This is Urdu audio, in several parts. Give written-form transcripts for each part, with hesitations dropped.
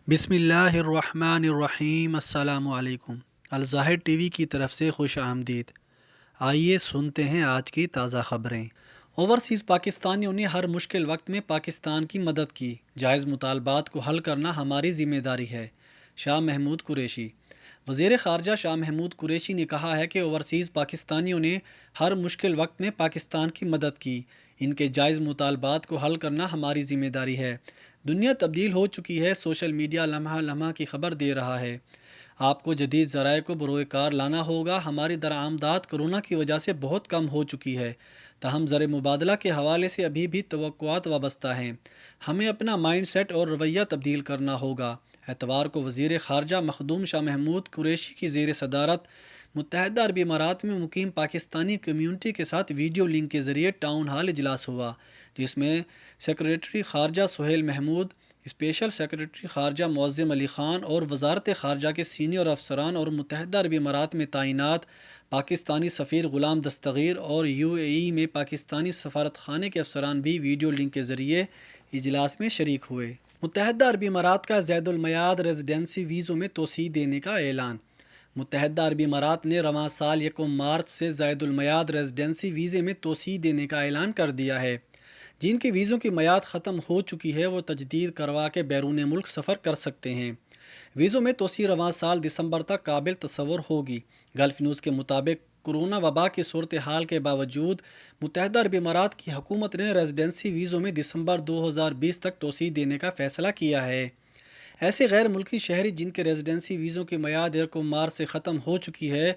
بسم اللہ الرحمن الرحیم۔ السلام علیکم۔ الظاہر ٹی وی کی طرف سے خوش آمدید۔ آئیے سنتے ہیں آج کی تازہ خبریں۔ اوورسیز پاکستانیوں نے ہر مشکل وقت میں پاکستان کی مدد کی، جائز مطالبات کو حل کرنا ہماری ذمہ داری ہے۔ شاہ محمود قریشی۔ وزیر خارجہ شاہ محمود قریشی نے کہا ہے کہ اوورسیز پاکستانیوں نے ہر مشکل وقت میں پاکستان کی مدد کی، ان کے جائز مطالبات کو حل کرنا ہماری ذمہ داری ہے۔ دنیا تبدیل ہو چکی ہے، سوشل میڈیا لمحہ لمحہ کی خبر دے رہا ہے۔ آپ کو جدید ذرائع کو بروئے کار لانا ہوگا۔ ہماری درآمدات کرونا کی وجہ سے بہت کم ہو چکی ہے، تاہم زر مبادلہ کے حوالے سے ابھی بھی توقعات وابستہ ہیں۔ ہمیں اپنا مائنڈ سیٹ اور رویہ تبدیل کرنا ہوگا۔ اتوار کو وزیر خارجہ مخدوم شاہ محمود قریشی کی زیر صدارت متحدہ عرب امارات میں مقیم پاکستانی کمیونٹی کے ساتھ ویڈیو لنک کے ذریعے ٹاؤن ہال اجلاس ہوا، جس میں سیکریٹری خارجہ سہیل محمود، اسپیشل سیکریٹری خارجہ معظم علی خان اور وزارت خارجہ کے سینئر افسران اور متحدہ عرب امارات میں تعینات پاکستانی سفیر غلام دستگیر اور UAE میں پاکستانی سفارت خانے کے افسران بھی ویڈیو لنک کے ذریعے اجلاس میں شریک ہوئے۔ متحدہ عرب امارات کا زید المیعاد ریزیڈنسی ویزوں میں توسیع دینے کا اعلان۔ متحدہ عرب امارات نے رواں سال 1 مارچ سے زید المیعاد ریزیڈنسی ویزے میں توسیع دینے کا اعلان کر دیا ہے۔ جن کی ویزوں کی میعاد ختم ہو چکی ہے وہ تجدید کروا کے بیرون ملک سفر کر سکتے ہیں۔ ویزوں میں توسیع رواں سال دسمبر تک قابل تصور ہوگی۔ گلف نیوز کے مطابق کورونا وبا کی صورتحال کے باوجود متحدہ عرب امارات کی حکومت نے ریزیڈنسی ویزوں میں دسمبر 2020 تک توسیع دینے کا فیصلہ کیا ہے۔ ایسے غیر ملکی شہری جن کے ریزیڈنسی ویزوں کی میعاد 1 مارچ سے ختم ہو چکی ہے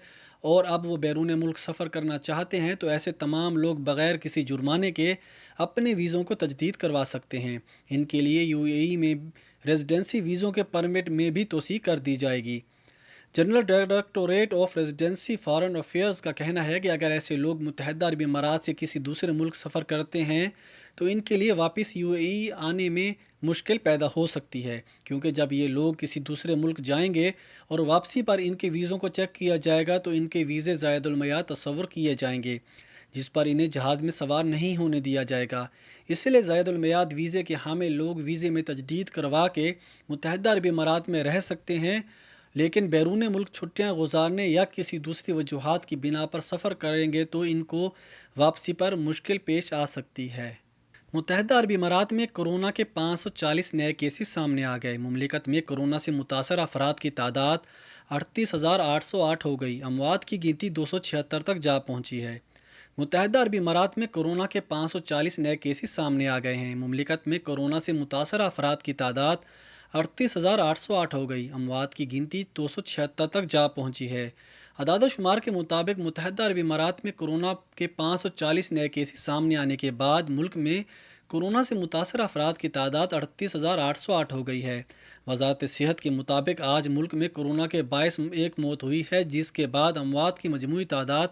اور اب وہ بیرون ملک سفر کرنا چاہتے ہیں تو ایسے تمام لوگ بغیر کسی جرمانے کے اپنے ویزوں کو تجدید کروا سکتے ہیں۔ ان کے لیے UAE میں ریزیڈنسی ویزوں کے پرمٹ میں بھی توسیع کر دی جائے گی۔ General directorate of residency foreign affairs کا کہنا ہے کہ اگر ایسے لوگ متحدہ عرب امارات سے کسی دوسرے ملک سفر کرتے ہیں تو ان کے لیے واپس UAE آنے میں مشکل پیدا ہو سکتی ہے، کیونکہ جب یہ لوگ کسی دوسرے ملک جائیں گے اور واپسی پر ان کے ویزوں کو چیک کیا جائے گا تو ان کے ویزے زائد المیعاد تصور کیے جائیں گے، جس پر انہیں جہاز میں سوار نہیں ہونے دیا جائے گا۔ اس لیے زائد المیعاد ویزے کے حامل لوگ ویزے میں تجدید کروا کے متحدہ عرب امارات میں رہ سکتے ہیں، لیکن بیرون ملک چھٹیاں گزارنے یا کسی دوسری وجوہات کی بنا پر سفر کریں گے تو ان کو واپسی پر مشکل پیش آ سکتی ہے۔ متحدہ عرب امارات میں کورونا کے 540 نئے کیسز سامنے آ گئے۔ مملکت میں کورونا سے متاثرہ افراد کی تعداد 38,808 ہو گئی۔ اموات کی گنتی 276 تک جا پہنچی ہے۔ متحدہ عرب امارات میں کورونا کے 540 نئے کیسز سامنے آ گئے ہیں۔ مملکت میں کورونا سے متاثرہ افراد کی تعداد 38,808 ہو گئی۔ اموات کی گنتی 276 تک جا پہنچی ہے۔ اعداد و شمار کے مطابق متحدہ عرب امارات میں کورونا کے 540 نئے کیسز سامنے آنے کے بعد ملک میں کورونا سے متاثرہ افراد کی تعداد 38,808 ہو گئی ہے۔ وزارت صحت کے مطابق آج ملک میں کورونا کے باعث ایک موت ہوئی ہے، جس کے بعد اموات کی مجموعی تعداد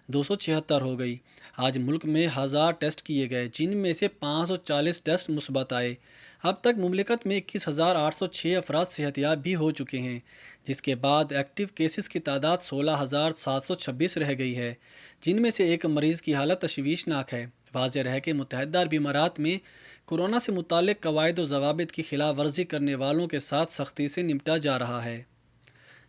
276 ہو گئی۔ آج ملک میں 1000 ٹیسٹ کیے گئے، جن میں سے 540 ٹیسٹ مثبت آئے۔ اب تک مملکت میں 21,806 افراد صحت یاب بھی ہو چکے ہیں، جس کے بعد ایکٹیو کیسز کی تعداد 16,726 رہ گئی ہے، جن میں سے ایک مریض کی حالت تشویشناک ہے۔ واضح رہے کہ متحدہ عرب امارات میں کورونا سے متعلق قواعد و ضوابط کی خلاف ورزی کرنے والوں کے ساتھ سختی سے نمٹا جا رہا ہے۔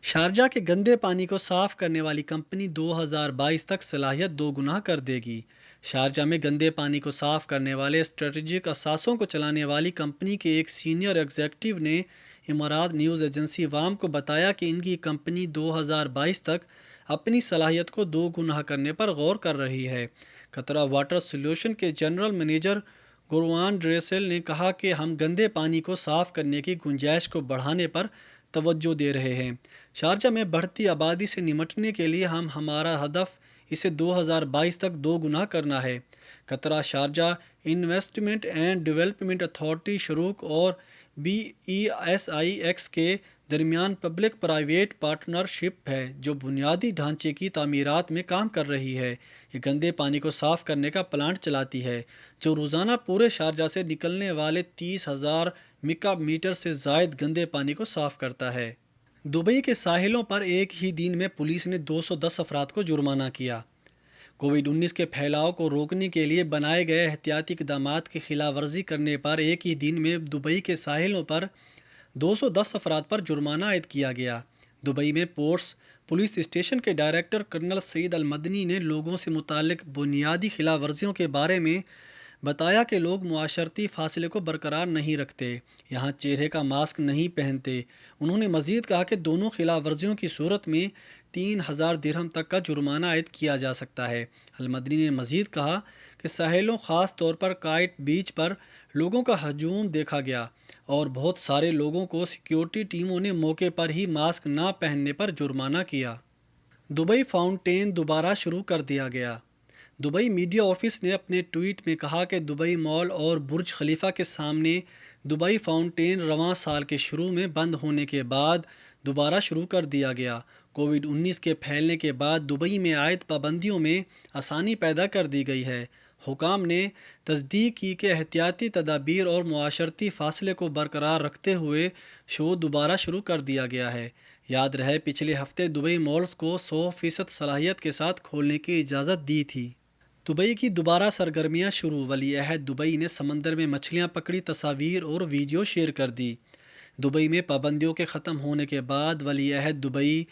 شارجہ کے گندے پانی کو صاف کرنے والی کمپنی 2022 تک صلاحیت دوگنا کر دے گی۔ شارجہ میں گندے پانی کو صاف کرنے والے اسٹریٹجک اثاثوں کو چلانے والی کمپنی کے ایک سینئر ایگزیکٹو نے امارات نیوز ایجنسی وام کو بتایا کہ ان کی کمپنی 2022 تک اپنی صلاحیت کو دوگنا کرنے پر غور کر رہی ہے۔ قطرہ واٹر سولوشن کے جنرل منیجر گوروان ڈریسل نے کہا کہ ہم گندے پانی کو صاف کرنے کی گنجائش کو بڑھانے پر توجہ دے رہے ہیں۔ شارجہ میں بڑھتی آبادی سے نمٹنے کے لیے ہمارا ہدف اسے 2022 تک دوگنا کرنا ہے۔ قطرہ Sharjah investment and development authority Shurooq اور BESIX کے درمیان پبلک پرائیویٹ پارٹنرشپ ہے، جو بنیادی ڈھانچے کی تعمیرات میں کام کر رہی ہے۔ یہ گندے پانی کو صاف کرنے کا پلانٹ چلاتی ہے، جو روزانہ پورے شارجہ سے نکلنے والے 30,000 میکا میٹر سے زائد گندے پانی کو صاف کرتا ہے۔ دبئی کے ساحلوں پر ایک ہی دن میں پولیس نے 210 افراد کو جرمانہ کیا۔ کووڈ-19 کے پھیلاؤ کو روکنے کے لیے بنائے گئے احتیاطی اقدامات کی خلاف ورزی کرنے پر ایک ہی دن میں دبئی کے ساحلوں پر 210 افراد پر جرمانہ عائد کیا گیا۔ دبئی میں پورٹس پولیس اسٹیشن کے ڈائریکٹر کرنل سعید المدنی نے لوگوں سے متعلق بنیادی خلاف ورزیوں کے بارے میں بتایا کہ لوگ معاشرتی فاصلے کو برقرار نہیں رکھتے، یہاں چہرے کا ماسک نہیں پہنتے۔ انہوں نے مزید کہا کہ دونوں خلاف ورزیوں کی صورت میں 3000 درہم تک کا جرمانہ عائد کیا جا سکتا ہے۔ المدنی نے مزید کہا کہ ساحلوں، خاص طور پر کائٹ بیچ پر لوگوں کا ہجوم دیکھا گیا اور بہت سارے لوگوں کو سیکیورٹی ٹیموں نے موقع پر ہی ماسک نہ پہننے پر جرمانہ کیا۔ دبئی فاؤنٹین دوبارہ شروع کر دیا گیا۔ دبئی میڈیا آفس نے اپنے ٹویٹ میں کہا کہ دبئی مال اور برج خلیفہ کے سامنے دبئی فاؤنٹین رواں سال کے شروع میں بند ہونے کے بعد دوبارہ شروع کر دیا گیا۔ کووڈ-19 کے پھیلنے کے بعد دبئی میں عائد پابندیوں میں آسانی پیدا کر دی گئی ہے۔ حکام نے تصدیق کی کہ احتیاطی تدابیر اور معاشرتی فاصلے کو برقرار رکھتے ہوئے شو دوبارہ شروع کر دیا گیا ہے۔ یاد رہے پچھلے ہفتے دبئی مالز کو 100% صلاحیت کے ساتھ کھولنے کی اجازت دی تھی۔ دبئی کی دوبارہ سرگرمیاں شروع۔ ولی عہد دبئی نے سمندر میں مچھلیاں پکڑی تصاویر اور ویڈیو شیئر کر دی۔ دبئی میں پابندیوں کے ختم ہونے کے بعد ولی عہد دبئی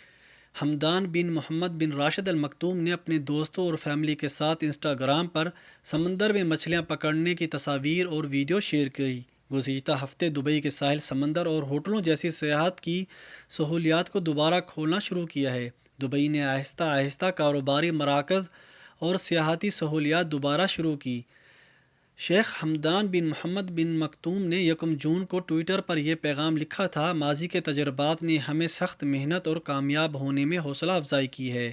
حمدان بن محمد بن راشد المکتوم نے اپنے دوستوں اور فیملی کے ساتھ انسٹاگرام پر سمندر میں مچھلیاں پکڑنے کی تصاویر اور ویڈیو شیئر کی۔ گزشتہ ہفتے دبئی کے ساحل، سمندر اور ہوٹلوں جیسی سیاحت کی سہولیات کو دوبارہ کھولنا شروع کیا ہے۔ دبئی نے آہستہ آہستہ کاروباری مراکز اور سیاحتی سہولیات دوبارہ شروع کی۔ شیخ حمدان بن محمد بن مکتوم نے 1 جون کو ٹویٹر پر یہ پیغام لکھا تھا: ماضی کے تجربات نے ہمیں سخت محنت اور کامیاب ہونے میں حوصلہ افزائی کی ہے۔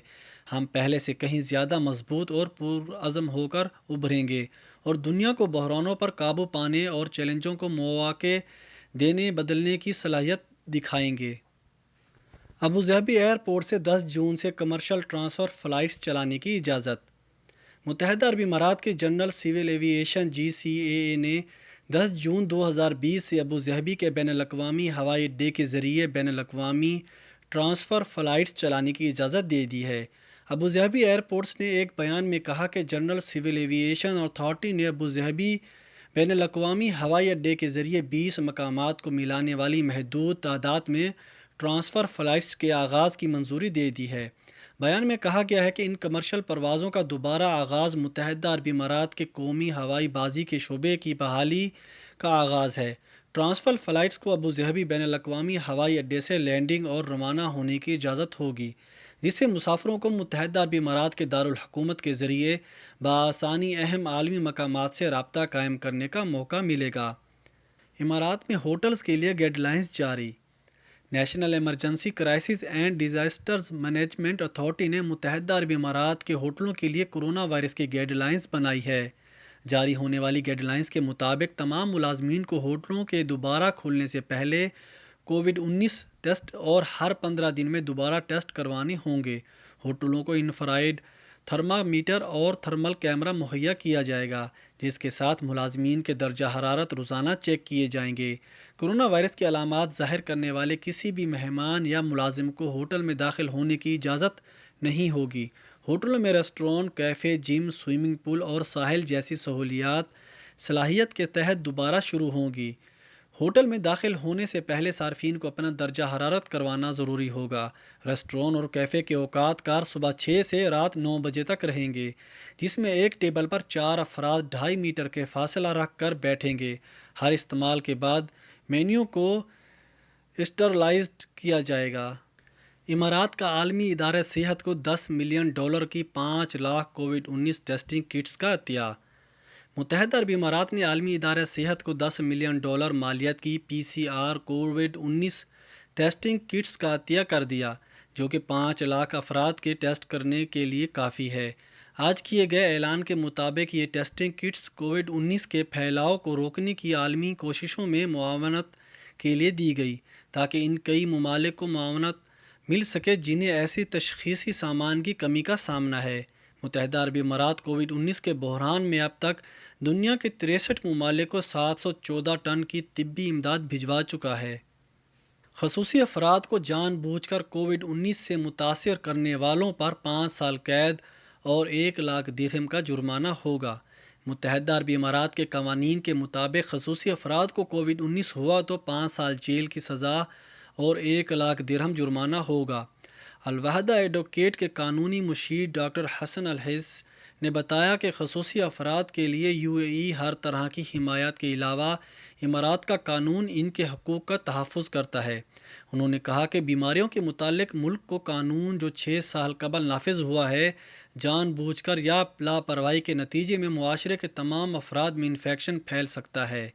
ہم پہلے سے کہیں زیادہ مضبوط اور پرعزم ہو کر ابھریں گے اور دنیا کو بحرانوں پر قابو پانے اور چیلنجوں کو مواقع دینے بدلنے کی صلاحیت دکھائیں گے۔ ابوظہبی ایئرپورٹ سے 10 جون سے کمرشل ٹرانسفر فلائٹس چلانے کی اجازت۔ متحدہ عرب امارات کے جنرل سول ایوی ایشن GCAA نے 10 جون 2020 سے ابوظہبی کے بین الاقوامی ہوائی اڈے کے ذریعے بین الاقوامی ٹرانسفر فلائٹس چلانے کی اجازت دے دی ہے۔ ابوظہبی ایئرپورٹس نے ایک بیان میں کہا کہ جنرل سول ایوی ایشن اتھارٹی نے ابوظہبی بین الاقوامی ہوائی اڈے کے ذریعے 20 مقامات کو ملانے والی محدود تعداد میں ٹرانسفر فلائٹس کے آغاز کی منظوری دے دی ہے۔ بیان میں کہا گیا ہے کہ ان کمرشل پروازوں کا دوبارہ آغاز متحدہ عرب امارات کے قومی ہوائی بازی کے شعبے کی بحالی کا آغاز ہے۔ ٹرانسفر فلائٹس کو ابوظہبی بین الاقوامی ہوائی اڈے سے لینڈنگ اور روانہ ہونے کی اجازت ہوگی، جس سے مسافروں کو متحدہ عرب امارات کے دارالحکومت کے ذریعے بآسانی اہم عالمی مقامات سے رابطہ قائم کرنے کا موقع ملے گا۔ امارات میں ہوٹلز کے لیے گائیڈ لائنز جاری۔ National emergency crisis and disasters management authority نے متحدہ عرب امارات کے ہوٹلوں کے لیے کورونا وائرس کی گائیڈ لائنز بنائی ہے۔ جاری ہونے والی گائیڈ لائنز کے مطابق تمام ملازمین کو ہوٹلوں کے دوبارہ کھلنے سے پہلے کووڈ-19 ٹیسٹ اور ہر 15 دن میں دوبارہ ٹیسٹ کروانے ہوں گے۔ ہوٹلوں کو انفرائیڈ تھرمامیٹر اور تھرمل کیمرہ مہیا کیا جائے گا، جس کے ساتھ ملازمین کے درجہ حرارت روزانہ چیک کیے جائیں گے۔ کورونا وائرس کی علامات ظاہر کرنے والے کسی بھی مہمان یا ملازم کو ہوٹل میں داخل ہونے کی اجازت نہیں ہوگی۔ ہوٹلوں میں ریسٹورانٹ، کیفے، جم، سوئمنگ پول اور ساحل جیسی سہولیات صلاحیت کے تحت دوبارہ شروع ہوں گی۔ ہوٹل میں داخل ہونے سے پہلے صارفین کو اپنا درجہ حرارت کروانا ضروری ہوگا۔ ریسٹورانٹ اور کیفے کے اوقات کار صبح 6 سے رات 9 بجے تک رہیں گے، جس میں ایک ٹیبل پر 4 افراد 2.5 میٹر کے فاصلہ رکھ کر بیٹھیں گے۔ ہر استعمال کے بعد مینیو کو اسٹرلائزڈ کیا جائے گا۔ امارات کا عالمی ادارہ صحت کو $10 ملین کی 5 لاکھ کووڈ-19 ٹیسٹنگ کٹس کا عطیہ۔ متحدہ عرب امارات نے عالمی ادارہ صحت کو $10 ملین مالیت کی PCR کووڈ-19 ٹیسٹنگ کٹس کا عطیہ کر دیا، جو کہ 5 لاکھ افراد کے ٹیسٹ کرنے کے لیے کافی ہے۔ آج کیے گئے اعلان کے مطابق یہ ٹیسٹنگ کٹس کووڈ-19 کے پھیلاؤ کو روکنے کی عالمی کوششوں میں معاونت کے لیے دی گئی، تاکہ ان کئی ممالک کو معاونت مل سکے جنہیں ایسی تشخیصی سامان کی کمی کا سامنا ہے۔ متحدہ عرب امارات کووڈ-19 کے بحران میں اب تک دنیا کے 63 ممالک کو 714 ٹن کی طبی امداد بھجوا چکا ہے۔ خصوصی افراد کو جان بوجھ کر کووڈ-19 سے متاثر کرنے والوں پر 5 سال قید اور 1 لاکھ درہم کا جرمانہ ہوگا۔ متحدہ عربی امارات کے قوانین کے مطابق خصوصی افراد کو کووڈ-19 ہوا تو 5 سال جیل کی سزا اور 1 لاکھ درہم جرمانہ ہوگا۔ الوحدہ ایڈوکیٹ کے قانونی مشیر ڈاکٹر حسن الحس نے بتایا کہ خصوصی افراد کے لیے UAE ہر طرح کی حمایت کے علاوہ امارات کا قانون ان کے حقوق کا تحفظ کرتا ہے۔ انہوں نے کہا کہ بیماریوں کے متعلق ملک کو قانون جو 6 سال قبل نافذ ہوا ہے، جان بوجھ کر یا لاپرواہی کے نتیجے میں معاشرے کے تمام افراد میں انفیکشن پھیل سکتا ہے۔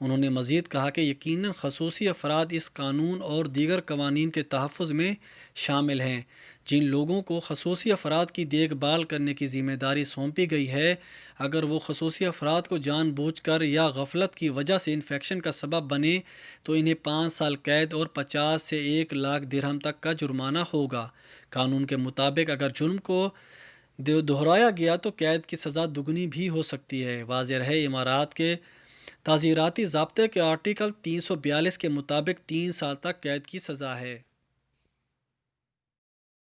انہوں نے مزید کہا کہ یقیناً خصوصی افراد اس قانون اور دیگر قوانین کے تحفظ میں شامل ہیں۔ جن لوگوں کو خصوصی افراد کی دیکھ بھال کرنے کی ذمہ داری سونپی گئی ہے، اگر وہ خصوصی افراد کو جان بوجھ کر یا غفلت کی وجہ سے انفیکشن کا سبب بنے تو انہیں 5 سال قید اور 50 سے 1 لاکھ درہم تک کا جرمانہ ہوگا۔ قانون کے مطابق اگر جرم کو دہرایا گیا تو قید کی سزا دگنی بھی ہو سکتی ہے۔ واضح رہے، امارات کے تعزیراتی ضابطے کے آرٹیکل 342 کے مطابق 3 سال تک قید کی سزا ہے۔